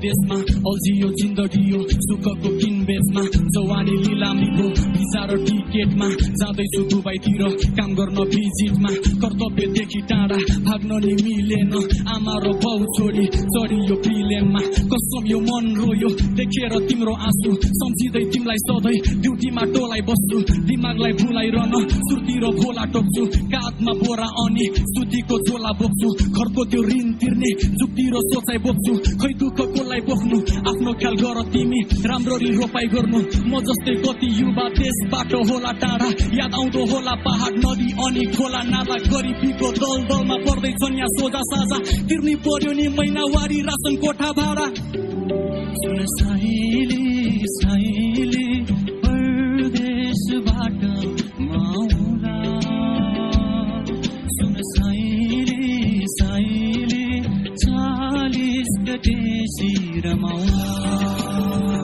देशमा अल्झियो जिन्दगी यो सुखको किनबेचमा जवानी लिलामीको भिसा र टिकेटमा जाँदैछु दुबईतिर काम गर्न भिजिटमा कर्तव्यदेखि टाढा भाग्न नि मिलेन आमा र बाउ छोडी चढियो प्रिलेनमा कसम यो मन रोयो देखेर तिम्रो आँसु सम्झिँदै तिमीलाई सधैँ ड्युटीमा टोलाइ बस्छु दिमागलाई भुलाइरहन सुर्तिर भोला टोक्छु काँधमा बोरा अनि सुतीको झोला बोक्छु घरको त्यो ऋण तिर्ने जुक्ति र सोचाइ बोक्छु खै दुःख कसलाई बोक्नु आफ्नो ख्याल गर तिमी राम्ररी रोपाइ गर्नु म जस्तै कति युवा देशबाट होला टाढा याद आउँदो होला पहाड नदी अनि खोला नाला गरिबीको दलदलमा पर्दैछन् यहाँ सोझा साझा तिर्नै पर्यो नि महिनावारी रासन कोठा भाडा सुन साइली साइली परदेशबाट माउला सुन साइली साइली 40 गतेसी रमाउला